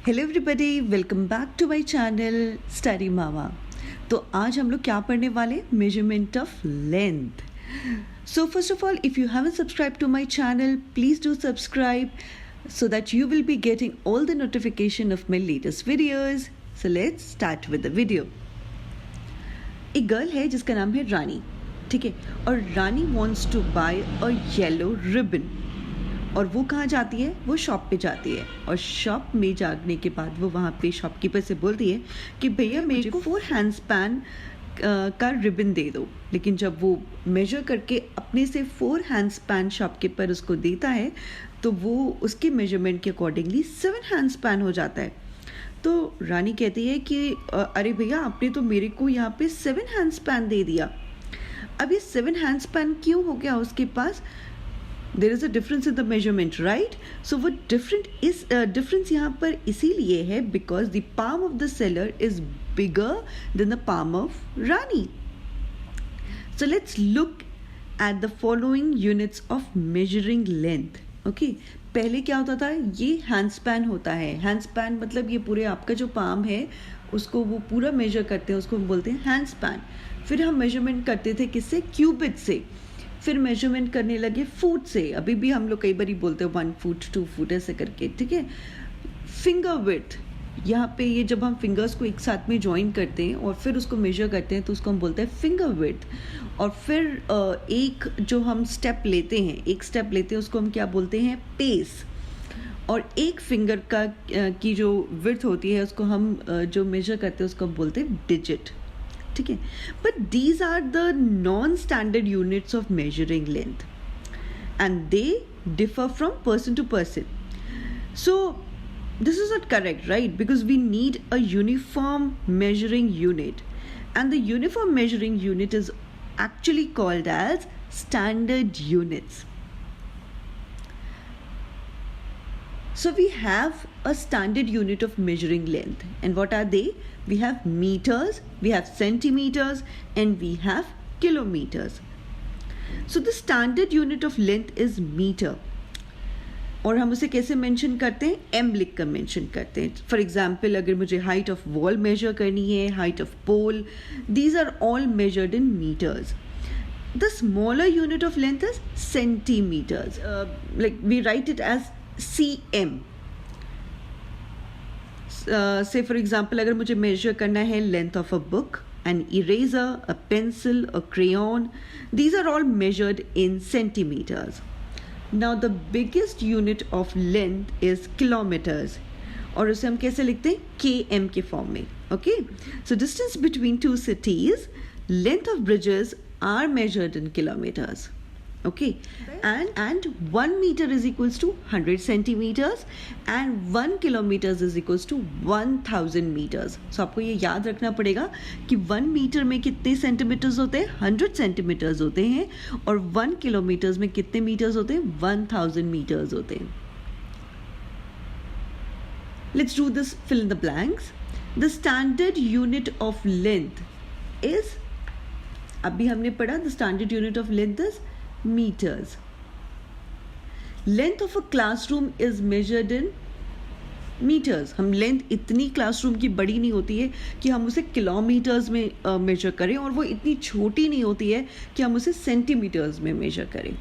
Hello everybody, welcome back to my channel study mama. तो आज हम लोग क्या पढ़ने वाले, measurement of length. So first of all, if you haven't subscribe to my channel, please do subscribe so that you will be getting all the notification of my latest videos. So let's start with the video. एक girl है जिसका नाम है रानी, ठीक है, और रानी wants to buy a yellow ribbon. और वो कहाँ जाती है, वो शॉप पे जाती है, और शॉप में जाने के बाद वो वहाँ पे शॉपकीपर से बोलती है कि भैया मेरे को 4 हैंड स्पैन का रिबन दे दो। लेकिन जब वो मेजर करके अपने से 4 हैंड स्पैन शॉपकीपर उसको देता है तो वो उसके मेजरमेंट के अकॉर्डिंगली 7 हैंड स्पैन हो जाता है। तो रानी कहती है कि अरे भैया आपने तो मेरे को यहाँ पे 7 हैंड स्पैन दे दिया। अब ये 7 हैंड स्पैन क्यों हो गया उसके पास? There is a difference in the measurement, right? So वो डिफरेंस यहाँ पर इसीलिए है because the palm of the seller is bigger than the palm of Rani. So let's look at the following units of measuring length. Okay, पहले क्या होता था, ये हैंड स्पैन होता है। हैंड स्पैन मतलब ये पूरे आपका जो पाम है उसको वो पूरा मेजर करते हैं, उसको हम बोलते हैं हैंड स्पैन। फिर हम मेजरमेंट करते थे किससे, क्यूबिट से। फिर मेजरमेंट करने लगे फुट से। अभी भी हम लोग कई बार बोलते हैं 1 फुट 2 फुट ऐसे करके, ठीक है। फिंगर विड्थ, यहाँ पे ये जब हम फिंगर्स को एक साथ में ज्वाइन करते हैं और फिर उसको मेजर करते हैं तो उसको हम बोलते हैं फिंगर विड्थ। और फिर एक जो हम स्टेप लेते हैं उसको हम क्या बोलते हैं, पेस। और एक फिंगर का की जो विड्थ होती है उसको हम जो मेजर करते हैं उसको हम बोलते हैं डिजिट, ठीक है। But these are the non standard units of measuring length and they differ from person to person. So this is not correct, right? Because we need a uniform measuring unit, and the uniform measuring unit is actually called as standard units. So we have a standard unit of measuring length, and what are they? We have meters, we have centimeters, and we have kilometers. So the standard unit of length is meter. और हम उसे कैसे mention करते हैं, M लिख कर mention करते हैं। फॉर एग्जाम्पल, अगर मुझे हाइट ऑफ वॉल मेजर करनी है, height of pole, these are all measured in metres. The smaller unit of length is centimetres, like we write it as cm। Say for example, अगर मुझे measure करना है length of a book, an eraser, a pencil, a crayon, these are all measured in centimeters. Now the biggest unit of length is kilometers, और उसे हम कैसे लिखते हैं, km के फॉर्म में। okay, so distance between two cities, length of bridges are measured in kilometers. okay, and 1 meter is equals to 100 centimeters and 1 kilometers is equals to 1000 meters. So आपको ये याद रखना पड़ेगा कि 1 मीटर में कितने सेंटीमीटर्स होते हैं, 100 सेंटीमीटर्स होते हैं, और 1 किलोमीटर्स में कितने मीटर्स होते हैं, 1000 मीटर्स होते हैं। Let's do this, fill in the blanks. The standard unit of length is, अभी हमने पढ़ा, the standard unit of length is meters. Length of a classroom is measured in meters. हम लेंथ इतनी classroom की बड़ी नहीं होती है कि हम उसे किलोमीटर्स में मेजर करें, और वो इतनी छोटी नहीं होती है कि हम उसे सेंटीमीटर्स में मेजर करें,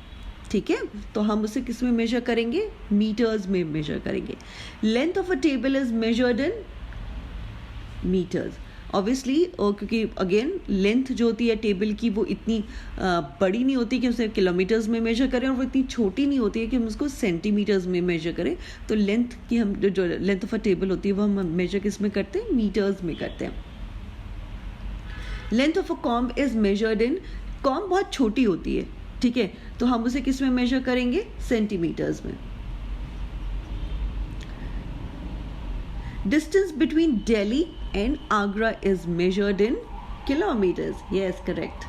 ठीक है। तो हम उसे किस में मेजर करेंगे, मीटर्स में मेजर करेंगे। Length of a table is measured in metres, obviously, क्योंकि अगेन लेंथ जो होती है टेबल की वो इतनी बड़ी नहीं होती कि उसे किलोमीटर्स में मेजर करें, और वो इतनी छोटी नहीं होती है कि हम उसको सेंटीमीटर्स में मेजर करें। तो लेंथ की हम जो लेंथ ऑफ अ टेबल होती है वो हम मेजर किस में करते हैं, मीटर्स में करते हैं। Length of a comb is measured in, comb बहुत छोटी होती है, ठीक है, तो हम उसे किस में मेजर करेंगे, सेंटीमीटर्स में। Distance between Delhi and Agra is measured in kilometers. Yes, correct.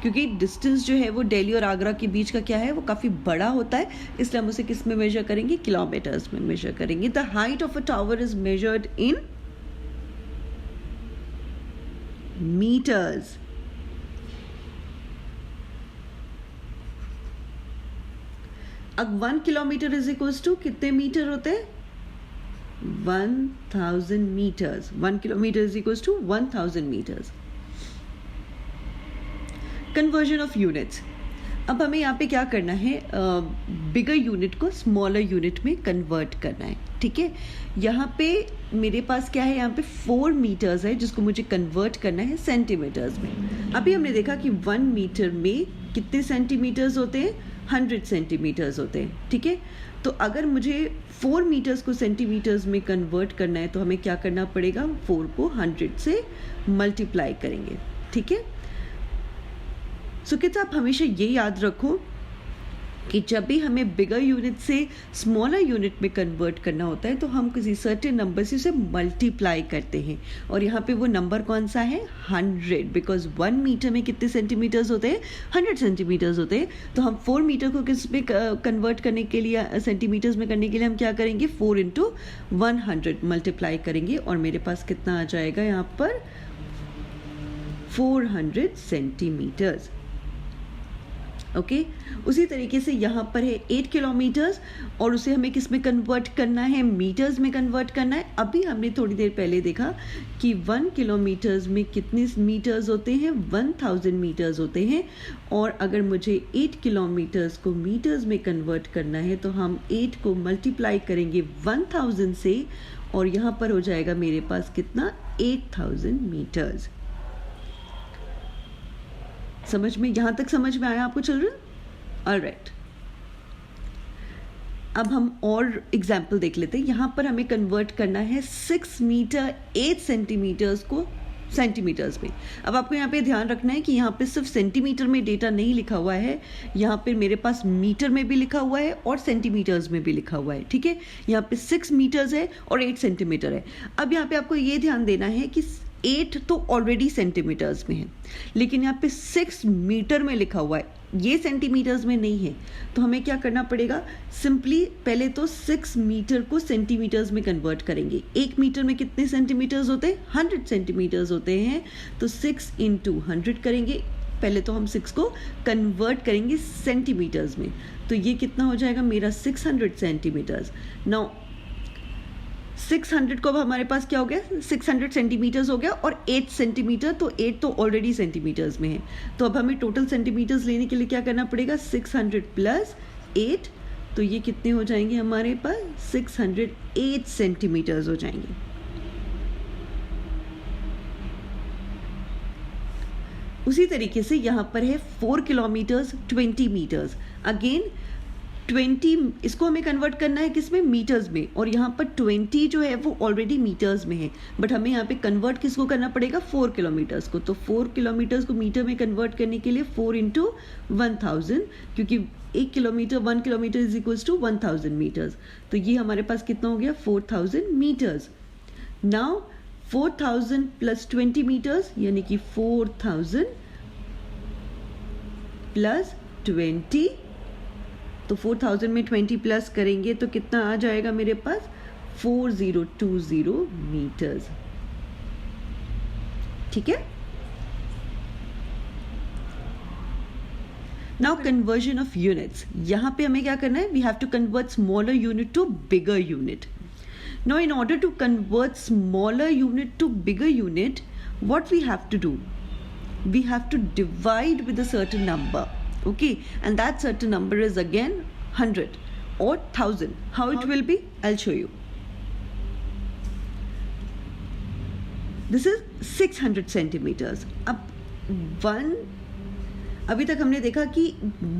क्योंकि डिस्टेंस जो है वो दिल्ली और आगरा के बीच का क्या है, वो काफ़ी बड़ा होता है, इसलिए हम उसे किस में मेजर करेंगे, किलोमीटर्स में मेजर करेंगे। The height of a tower is measured in metres. अब 1 किलोमीटर इज इक्वल्स टू कितने मीटर होते हैं, 1000 meters. 1 kilometer is equals to 1000 meters. Conversion of units. अब हमें यहाँ पे क्या करना है, बिगर यूनिट को स्मॉलर यूनिट में कन्वर्ट करना है. ठीक है, यहाँ पे मेरे पास क्या है, यहाँ पे 4 मीटर्स है जिसको मुझे कन्वर्ट करना है सेंटीमीटर्स में. अभी हमने देखा कि 1 मीटर में कितने सेंटीमीटर्स होते हैं, 100 सेंटीमीटर्स होते हैं. ठीक है, तो अगर मुझे 4 मीटर्स को सेंटीमीटर्स में कन्वर्ट करना है तो हमें क्या करना पड़ेगा, 4 को 100 से मल्टीप्लाई करेंगे. ठीक है, सो किड्स आप हमेशा ये याद रखो कि जब भी हमें बिगर यूनिट से स्मॉलर यूनिट में कन्वर्ट करना होता है तो हम किसी सर्टेन नंबर से उसे मल्टीप्लाई करते हैं. और यहाँ पे वो नंबर कौन सा है, 100, बिकॉज 1 मीटर में कितने सेंटीमीटर्स होते हैं, 100 सेंटीमीटर्स होते हैं. तो हम 4 मीटर को किस में कन्वर्ट करने के लिए, सेंटीमीटर्स में करने के लिए हम क्या करेंगे, 4 इंटू 100 मल्टीप्लाई करेंगे और मेरे पास कितना आ जाएगा यहाँ पर, 400 सेंटीमीटर्स. ओके, उसी तरीके से यहाँ पर है 8 किलोमीटर्स और उसे हमें किस में कन्वर्ट करना है, मीटर्स में कन्वर्ट करना है. अभी हमने थोड़ी देर पहले देखा कि 1 किलोमीटर्स में कितने मीटर्स होते हैं, 1000 मीटर्स होते हैं. और अगर मुझे 8 किलोमीटर्स को मीटर्स में कन्वर्ट करना है तो हम 8 को मल्टीप्लाई करेंगे 1000 से और यहाँ पर हो जाएगा मेरे पास कितना, 8000 मीटर्स. समझ में, यहां तक समझ में आया आपको चिल्ड्रन? ऑलराइट, अब हम और एग्जाम्पल देख लेते हैं. यहां पर हमें कन्वर्ट करना है 6 मीटर 8 सेंटीमीटर्स को सेंटीमीटर्स में. अब आपको यहाँ पे ध्यान रखना है कि यहाँ पे सिर्फ सेंटीमीटर में डेटा नहीं लिखा हुआ है, यहाँ पे मेरे पास मीटर में भी लिखा हुआ है और सेंटीमीटर्स में भी लिखा हुआ है. ठीक है, यहाँ पे 6 मीटर्स है और 8 सेंटीमीटर है. अब यहाँ पे आपको ये ध्यान देना है कि 8 तो ऑलरेडी सेंटीमीटर्स में है, लेकिन यहाँ पे 6 मीटर में लिखा हुआ है, ये सेंटीमीटर्स में नहीं है. तो हमें क्या करना पड़ेगा, सिंपली पहले तो 6 मीटर को सेंटीमीटर्स में कन्वर्ट करेंगे. 1 मीटर में कितने सेंटीमीटर्स होते हैं, 100 सेंटीमीटर्स होते हैं. तो 6 इंटू 100 करेंगे. पहले तो हम 6 को कन्वर्ट करेंगे सेंटीमीटर्स में, तो ये कितना हो जाएगा मेरा 600 सेंटीमीटर्स. नाउ 600 को अब हमारे पास क्या हो गया, 600 सेंटीमीटर्स हो गया और 8 सेंटीमीटर, तो 8 तो ऑलरेडी सेंटीमीटर्स में है. तो अब हमें टोटल सेंटीमीटर्स लेने के लिए क्या करना पड़ेगा, 600 प्लस 8, तो ये कितने हो जाएंगे हमारे पास, 608 सेंटीमीटर्स हो जाएंगे. उसी तरीके से यहाँ पर है 4 किलोमीटर्स 20 मीटर्स. अगेन 20 इसको हमें कन्वर्ट करना है किसमें, मीटर्स में. और यहाँ पर 20 जो है वो ऑलरेडी मीटर्स में है, बट हमें यहाँ पे कन्वर्ट किसको करना पड़ेगा, 4 किलोमीटर्स को. तो 4 किलोमीटर्स को मीटर में कन्वर्ट करने के लिए 4 इंटू 1000, क्योंकि 1 kilometre 1 kilometre is equals to 1000 metres. तो ये हमारे पास कितना हो गया, 4000 मीटर्स. नाउ 4000 प्लस 20 मीटर्स यानी कि 4000 प्लस 20, तो 4000 में 20 प्लस करेंगे तो कितना आ जाएगा मेरे पास, 4020 मीटर्स. ठीक है, नाउ कन्वर्जन ऑफ यूनिट्स. यहां पे हमें क्या करना है, we have to convert smaller unit to bigger unit. Now in order to convert smaller unit to bigger unit, what we have to do, we have to divide with a certain number, okay, and that certain number is again 100 or 1000. How it will be, I'll show you. This is 600 centimeters. अब 1, अभी तक हमने देखा कि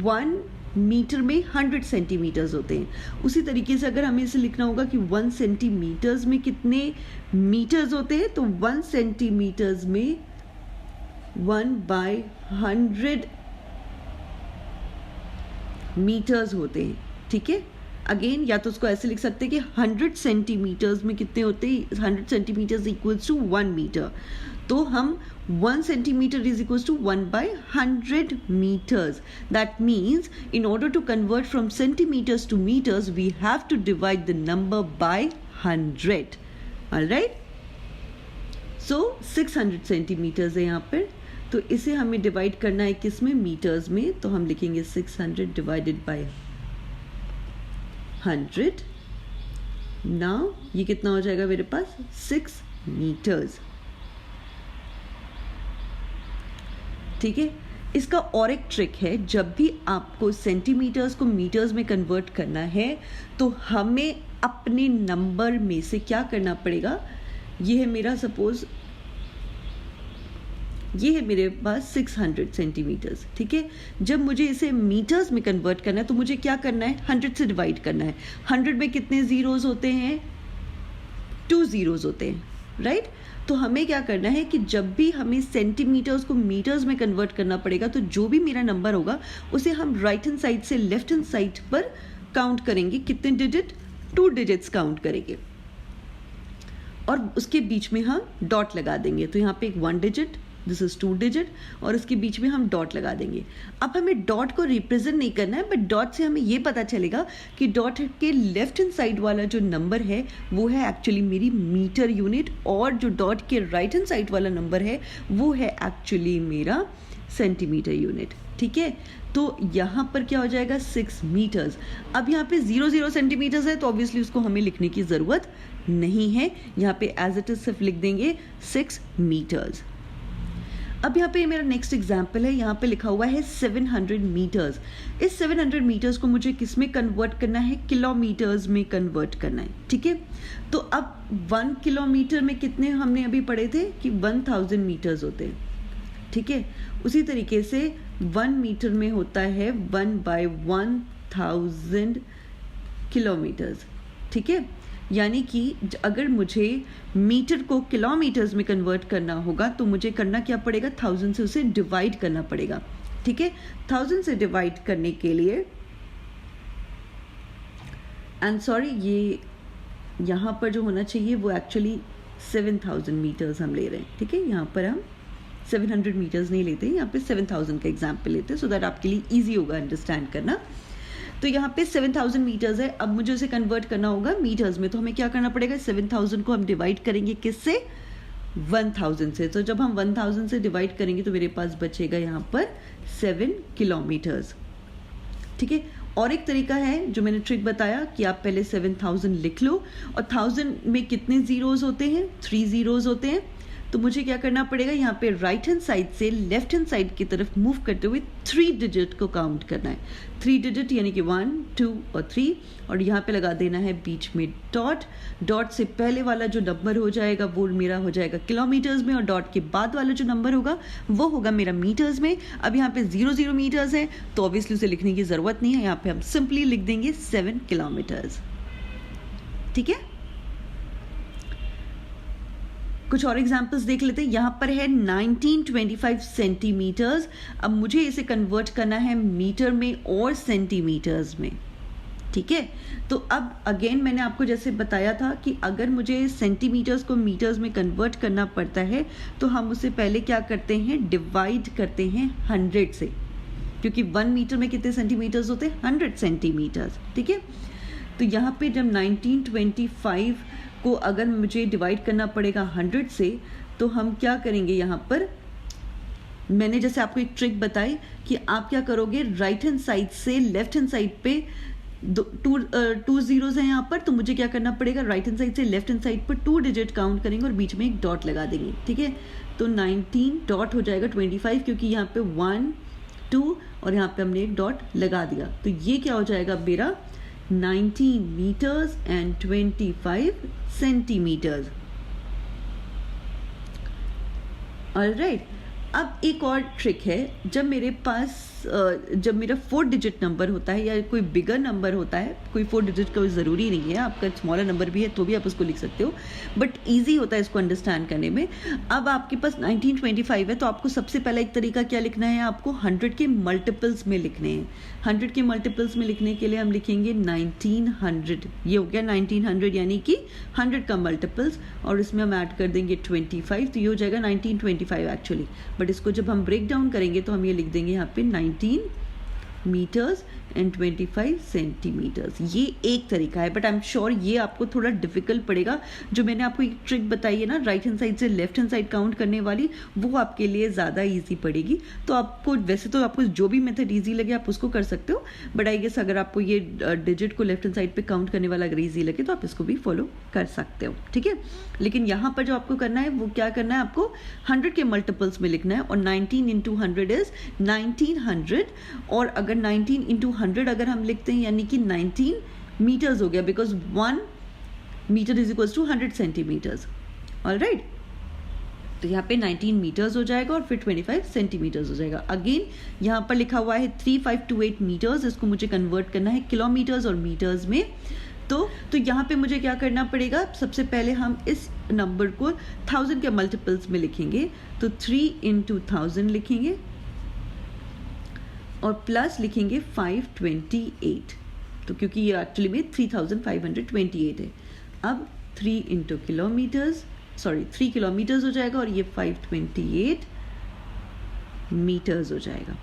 1 metre में 100 centimetres होते हैं. उसी तरीके से अगर हमें इसे लिखना होगा कि 1 सेंटीमीटर्स में कितने मीटर्स होते हैं, तो 1 सेंटीमीटर्स में 1/100 मीटर्स होते हैं. ठीक है, अगेन या तो उसको ऐसे लिख सकते हैं कि 100 सेंटीमीटर्स में कितने होते हैं, 100 सेंटीमीटर्स इक्वल्स टू 1 मीटर. तो हम 1 centimetre is equals to 1/100 meters. That means in order to convert from centimeters to meters, we have to divide the number by 100. Alright? So 600 centimetres है यहाँ पर, तो इसे हमें डिवाइड करना है किस में, मीटर्स में. तो हम लिखेंगे 600 डिवाइडेड बाय 100 नाउ ये कितना हो जाएगा मेरे पास 6 मीटर्स। ठीक है, इसका और एक ट्रिक है, जब भी आपको सेंटीमीटर्स को मीटर्स में कन्वर्ट करना है तो हमें अपने नंबर में से क्या करना पड़ेगा, ये है मेरा सपोज ये है मेरे पास 600 सेंटीमीटर्स। ठीक है, जब मुझे इसे मीटर्स में कन्वर्ट करना है तो मुझे क्या करना है, 100 से डिवाइड करना है। 100 में कितने ज़ीरोज़ होते हैं, 2 ज़ीरोज़ होते हैं, राइट। तो हमें क्या करना है कि जब भी हमें सेंटीमीटर्स को मीटर्स में कन्वर्ट करना पड़ेगा तो जो भी मेरा नंबर होगा उसे हम राइट हैंड साइड से लेफ्ट हैंड साइड पर काउंट करेंगे। कितने डिजिट, 2 डिजिट्स काउंट करेंगे और उसके बीच में हम डॉट लगा देंगे। तो यहाँ पे एक 1 डिजिट, दिस इज 2 डिजिट, और उसके बीच में हम डॉट लगा देंगे। अब हमें डॉट को रिप्रेजेंट नहीं करना है, बट डॉट से हमें ये पता चलेगा कि डॉट के लेफ्ट हैंड साइड वाला जो नंबर है वो है एक्चुअली मेरी मीटर यूनिट, और जो डॉट के राइट हैंड साइड वाला नंबर है वो है एक्चुअली मेरा सेंटीमीटर यूनिट। ठीक है, तो यहाँ पर क्या हो जाएगा, 6 मीटर्स। अब यहाँ पे 0 सेंटीमीटर्स है तो ऑब्वियसली उसको हमें लिखने की ज़रूरत नहीं है, यहाँ पे एज इट इज सिर्फ लिख देंगे 6 मीटर्स। अब यहाँ पे मेरा नेक्स्ट एग्जाम्पल है, यहाँ पे लिखा हुआ है 700 मीटर्स। इस 700 मीटर्स को मुझे किस में कन्वर्ट करना है, किलोमीटर्स में कन्वर्ट करना है। ठीक है, तो अब 1 किलोमीटर में कितने हमने अभी पढ़े थे कि 1000 मीटर्स होते हैं। ठीक है, उसी तरीके से 1 मीटर में होता है 1/1000 किलोमीटर्स। ठीक है, यानी कि अगर मुझे मीटर को किलोमीटर्स में कन्वर्ट करना होगा तो मुझे करना क्या पड़ेगा, 1000 से उसे डिवाइड करना पड़ेगा। ठीक है, 1000 से डिवाइड करने के लिए, एंड सॉरी ये यहाँ पर जो होना चाहिए वो एक्चुअली 7000 मीटर्स हम ले रहे हैं। ठीक है, यहाँ पर हम 700 मीटर्स नहीं लेते, यहाँ पे 7000 का एग्जाम्पल लेते हैं, सो दैट आपके लिए ईजी होगा अंडरस्टैंड करना। तो यहाँ पे 7000 मीटर्स है, अब मुझे उसे कन्वर्ट करना होगा मीटर्स में, तो हमें क्या करना पड़ेगा, 7000 को हम डिवाइड करेंगे किससे, 1000 से। तो जब हम 1000 से डिवाइड करेंगे तो मेरे पास बचेगा यहाँ पर 7 किलोमीटर्स। ठीक है, और एक तरीका है जो मैंने ट्रिक बताया कि आप पहले 7000 लिख लो, और 1000 में कितने ज़ीरोज़ होते हैं, 3 ज़ीरोज़ होते हैं। तो मुझे क्या करना पड़ेगा, यहाँ पे राइट हैंड साइड से लेफ्ट हैंड साइड की तरफ मूव करते हुए 3 डिजिट को काउंट करना है। 3 डिजिट यानी कि 1, 2 और 3, और यहाँ पे लगा देना है बीच में डॉट। डॉट से पहले वाला जो नंबर हो जाएगा वो मेरा हो जाएगा किलोमीटर्स में, और डॉट के बाद वाला जो नंबर होगा वो होगा मेरा मीटर्स में। अब यहाँ पे 0 मीटर्स है तो ऑब्वियसली उसे लिखने की ज़रूरत नहीं है, यहाँ पे हम सिंपली लिख देंगे 7 किलोमीटर्स। ठीक है, कुछ और एग्जाम्पल्स देख लेते हैं। यहाँ पर है 1925 सेंटीमीटर्स। अब मुझे इसे कन्वर्ट करना है मीटर में और सेंटीमीटर्स में। ठीक है, तो अब अगेन मैंने आपको जैसे बताया था कि अगर मुझे सेंटीमीटर्स को मीटर्स में कन्वर्ट करना पड़ता है तो हम उसे पहले क्या करते हैं, डिवाइड करते हैं 100 से, क्योंकि 1 मीटर में कितने सेंटीमीटर्स होते हैं, 100 सेंटीमीटर्स। ठीक है, तो यहाँ पे जब 1925 को अगर मुझे डिवाइड करना पड़ेगा 100 से, तो हम क्या करेंगे, यहाँ पर मैंने जैसे आपको एक ट्रिक बताई कि आप क्या करोगे, राइट हैंड साइड से लेफ्ट हैंड साइड पे 2 ज़ीरोज़ हैं यहाँ पर, तो मुझे क्या करना पड़ेगा, राइट हैंड साइड से लेफ्ट हैंड साइड पर 2 डिजिट काउंट करेंगे और बीच में एक डॉट लगा देंगे। ठीक है, तो 19 डॉट हो जाएगा 25, क्योंकि यहाँ पे 1, 2 और यहाँ पे हमने एक डॉट लगा दिया, तो ये क्या हो जाएगा मेरा 19 मीटर्स एंड 25 सेंटीमीटर्स। ऑलराइट, अब एक और ट्रिक है, जब मेरे पास जब मेरा 4 डिजिट नंबर होता है या कोई बिगर नंबर होता है, कोई 4 डिजिट का ज़रूरी नहीं है, आपका स्मॉलर नंबर भी है तो भी आप उसको लिख सकते हो, बट ईजी होता है इसको अंडरस्टैंड करने में। अब आपके पास 1925 है तो आपको सबसे पहला एक तरीका क्या लिखना है, आपको 100 के मल्टीपल्स में लिखने हैं। 100 के मल्टीपल्स में लिखने के लिए हम लिखेंगे 1900, ये हो गया 1900 यानी कि 100 का मल्टीपल्स, और इसमें हम ऐड कर देंगे 25, तो ये हो जाएगा 1925 एक्चुअली, बट इसको जब हम ब्रेक डाउन करेंगे तो हम ये लिख देंगे यहाँ पे 19 मीटर्स एंड 25 सेंटीमीटर्स। ये एक तरीका है, बट आई एम श्योर ये आपको थोड़ा डिफिकल्ट पड़ेगा। जो मैंने आपको एक ट्रिक बताई है ना, राइट हैंड साइड से लेफ्ट हैंड साइड काउंट करने वाली, वो आपके लिए ज़्यादा ईजी पड़ेगी। तो आपको वैसे तो आपको जो भी मेथड ईजी लगे आप उसको कर सकते हो, बट आई गेस अगर आपको ये डिजिट को लेफ्ट हैंड साइड पे काउंट करने वाला अगर ईजी लगे तो आप इसको भी फॉलो कर सकते हो, ठीक है। लेकिन यहाँ पर जो आपको करना है वो क्या करना है, आपको 100 के मल्टीपल्स में लिखना है, और 19 इंटू 100 इज 1900, और अगर 19 इंटू 100 अगर हम लिखते हैं यानी कि 19 मीटर्स हो गया, because 1 metre is equals to 100 centimetres. Alright, तो यहाँ पे 19 मीटर्स हो जाएगा और फिर 25 सेंटीमीटर्स हो जाएगा। अगेन यहाँ पर लिखा हुआ है 3528 मीटर्स, इसको मुझे कन्वर्ट करना है किलोमीटर्स और मीटर्स में। तो यहाँ पे मुझे क्या करना पड़ेगा, सबसे पहले हम इस नंबर को 1000 के मल्टीपल्स में लिखेंगे, तो 3 इंटू 1000 लिखेंगे और प्लस लिखेंगे 528, तो क्योंकि ये एक्चुअली में 3528 है। अब 3 इंटू किलोमीटर्स, सॉरी 3 किलोमीटर्स हो जाएगा और ये 528 मीटर्स हो जाएगा,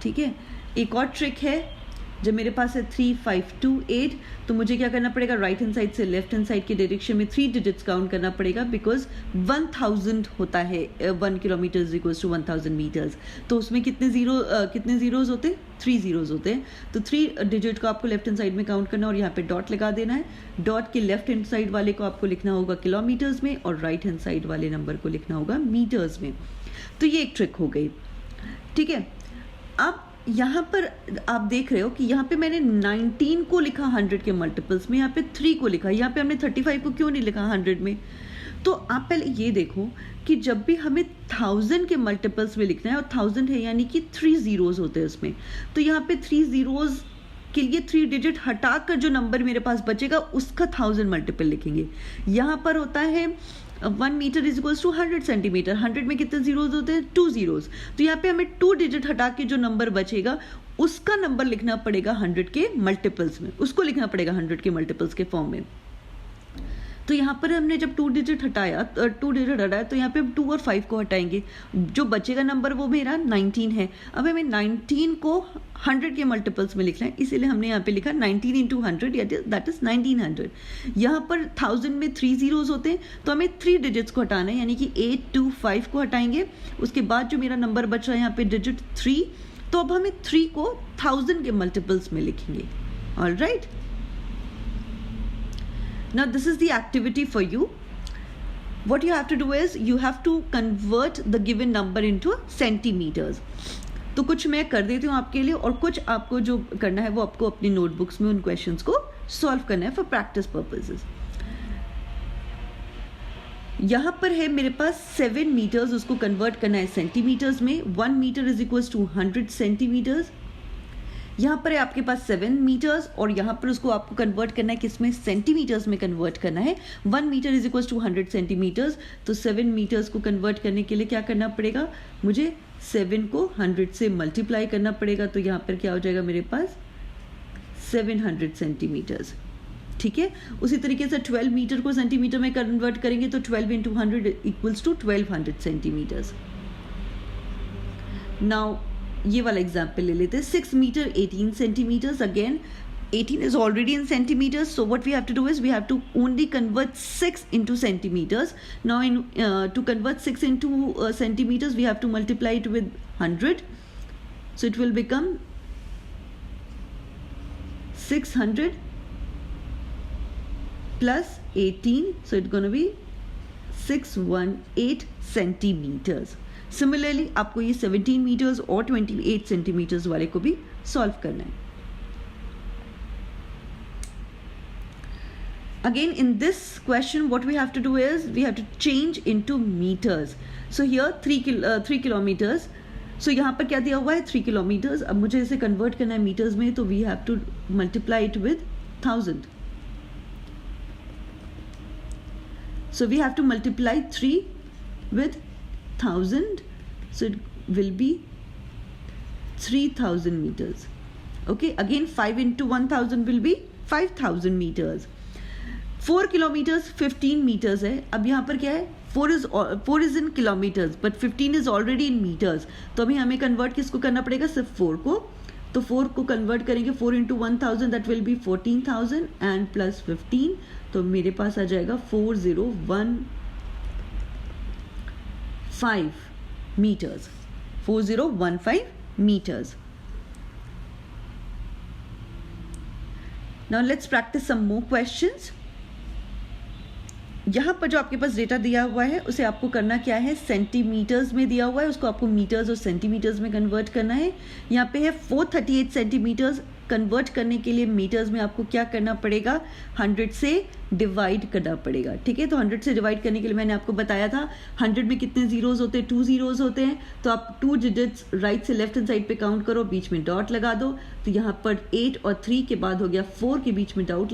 ठीक है। एक और ट्रिक है, जब मेरे पास है 3528, तो मुझे क्या करना पड़ेगा, राइट हैंड साइड से लेफ्ट हैंड साइड के डायरेक्शन में 3 डिजिट्स काउंट करना पड़ेगा, बिकॉज 1000 होता है 1 kilometre is equals to 1000 metres. तो उसमें कितने जीरोज होते हैं, 3 जीरोज होते हैं। तो 3 डिजिट को आपको लेफ्ट हैंड साइड में काउंट करना है और यहाँ पे डॉट लगा देना है। डॉट के लेफ्ट हैंड साइड वाले को आपको लिखना होगा किलोमीटर्स में और राइट हैंड साइड वाले नंबर को लिखना होगा मीटर्स में। तो ये एक ट्रिक हो गई, ठीक है। अब यहाँ पर आप देख रहे हो कि यहाँ पे मैंने 19 को लिखा 100 के मल्टीपल्स में, यहाँ पे 3 को लिखा, यहाँ पे हमने 35 को क्यों नहीं लिखा 100 में। तो आप पहले ये देखो कि जब भी हमें 1000 के मल्टीपल्स में लिखना है, और 1000 है यानी कि 3 जीरोज होते हैं उसमें, तो यहाँ पे 3 जीरोज के लिए 3 डिजिट हटाकर जो नंबर मेरे पास बचेगा उसका 1000 मल्टीपल लिखेंगे। यहाँ पर होता है 1 metre is equals to 100 centimetre, 100 में कितने जीरोज होते हैं, 2 जीरोज। तो यहाँ पे हमें 2 डिजिट हटा के जो नंबर बचेगा उसका नंबर लिखना पड़ेगा 100 के मल्टीपल्स में, उसको लिखना पड़ेगा 100 के मल्टीपल्स के फॉर्म में। तो यहाँ पर हमने जब 2 डिजिट हटाया तो यहाँ पे हम 2 और 5 को हटाएंगे, जो बचेगा नंबर वो मेरा 19 है। अब हमें 19 को 100 के मल्टीपल्स में लिखना है, इसीलिए हमने यहाँ पे लिखा 19 इंटू 100 दैट इज 1900। यहाँ पर 1000 में 3 जीरोज होते हैं, तो हमें 3 डिजिट्स को हटाना है, यानी कि 825 को हटाएंगे। उसके बाद जो मेरा नंबर बच रहा है यहाँ पे डिजिट 3, तो अब हमें 3 को 1000 के मल्टीपल्स में लिखेंगे। Alright, now this is the activity for you. What you have to do is you have to convert the given number into centimeters. तो कुछ मैं कर देती हूँ आपके लिए, और कुछ आपको जो करना है वो आपको अपनी नोटबुक्स में उन क्वेश्चंस को सॉल्व करना है फॉर प्रैक्टिस पर्पसेस। यहाँ पर है मेरे पास 7 मीटर्स, उसको कन्वर्ट करना है सेंटीमीटर्स में। 1 metre is equals to 100 centimetres. यहाँ पर है आपके पास 7 मीटर्स, और यहाँ पर उसको आपको कन्वर्ट करना है किसमें, सेंटीमीटर्स में कन्वर्ट करना है। 1 metre is equals to 100 centimetres. तो 7 मीटर्स को कन्वर्ट करने के लिए क्या करना पड़ेगा, मुझे 7 को 100 से मल्टीप्लाई करना पड़ेगा। तो यहाँ पर क्या हो जाएगा मेरे पास 700 सेंटीमीटर्स, ठीक है। उसी तरीके से 12 मीटर को सेंटीमीटर में कन्वर्ट करेंगे, तो 12 into 100 equals to 1200 centimetres. Now ये वाला एग्जाम्पल ले लेते हैं। 6 metre 18 centimetres. Again 18 is already in centimeters, so what we have to do is we have to only convert 6 into centimeters. Now to convert 6 into centimeters, we have to multiply it with 100, so it will become 600 plus 18, so it's going to be 618 centimeters. Similarly, आपको ये 17 metres और 28 centimetres वाले को भी solve करना है। Again, in this question, what we have to do is we have to change into meters. So here 3 kilometers. So यहाँ पर क्या दिया हुआ है 3 kilometers. अब मुझे इसे convert करना है meters में, तो we have to multiply it with 1000. So we have to multiply 3 with 1000. So it will be 3000 meters. Okay, again 5 into 1000 will be 5000 meters. 4 kilometers 15 meters है। अब यहाँ पर क्या है, 4 is in kilometers but 15 is already in meters, तो अभी हमें convert किसको करना पड़ेगा, सिर्फ 4 को तो 4 को कन्वर्ट करेंगे, 4 into 1000 that will be 14,000 and plus 15, तो मेरे पास आ जाएगा 4015 metres, 4015 metres. Now let's practice some more questions. यहाँ पर जो आपके पास डेटा दिया हुआ है उसे आपको करना क्या है, सेंटीमीटर्स में दिया हुआ है, उसको आपको मीटर्स और सेंटीमीटर्स में कन्वर्ट करना है. यहाँ पे है 438 सेंटीमीटर्स. कन्वर्ट करने के लिए मीटर्स में आपको क्या करना पड़ेगा, 100 से डिवाइड करना पड़ेगा. ठीक है, तो 100 से डिवाइड करने के लिए मैंने आपको बताया था 100 में कितने जीरोज होते हैं, 2 जीरोज होते हैं. तो आप 2 डिजिट्स राइट से लेफ्ट हैंड साइड पे काउंट करो, बीच में डॉट लगा दो. तो यहाँ पर 8 और 3 के बाद हो गया 4 के बीच में डॉट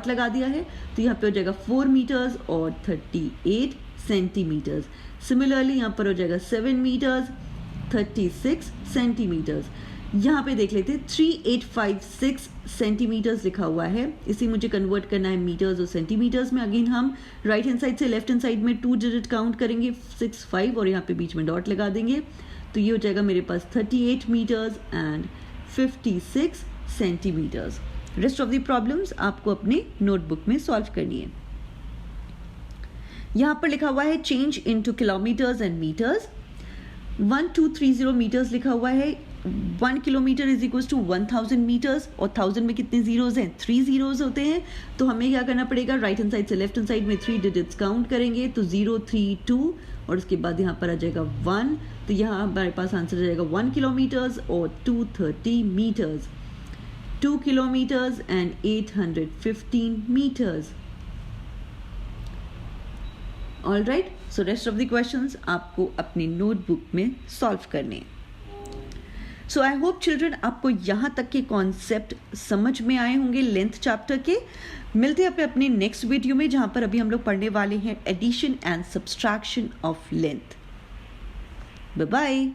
लगा दिया है. तो यहाँ पे हो जाएगा 4 मीटर्स और 38 सेंटीमीटर्स. सिमिलरली यहाँ पर हो जाएगा 7 मीटर्स 36 सेंटीमीटर्स. यहाँ पे देख लेते हैं 3856 सेंटीमीटर्स लिखा हुआ है, इसी मुझे कन्वर्ट करना है मीटर्स और सेंटीमीटर्स में. अगेन हम राइट हैंड साइड से लेफ्ट हैंड साइड में 2 डिजिट काउंट करेंगे, 6 5 और यहाँ पे बीच में डॉट लगा देंगे. तो ये हो जाएगा मेरे पास 38 metres and 56 centimetres. Rest of the problems आपको अपने नोटबुक में सॉल्व करनी है. यहाँ पर लिखा हुआ है change into kilometres and metres. 1230 metres लिखा हुआ है. 1 kilometre is equal to 1000 metres और 1000 में कितने जीरोज हैं, 3 जीरोज होते हैं. तो हमें क्या करना पड़ेगा, राइट हैंड साइड से लेफ्ट हैंड साइड में 3 डिजिट्स काउंट करेंगे. तो 0 3 2 और उसके बाद यहाँ पर आ जाएगा 1. तो यहाँ हमारे पास आंसर आ जाएगा 1 किलोमीटर्स और 230 metres. 2 kilometres and 815 metres. All right, so rest of the questions आपको अपनी नोटबुक में सॉल्व करने. सो आई होप चिल्ड्रन आपको यहाँ तक के कॉन्सेप्ट समझ में आए होंगे लेंथ चैप्टर के. मिलते हैं अपने नेक्स्ट वीडियो में, जहाँ पर अभी हम लोग पढ़ने वाले हैं addition and subtraction of length. Bye bye.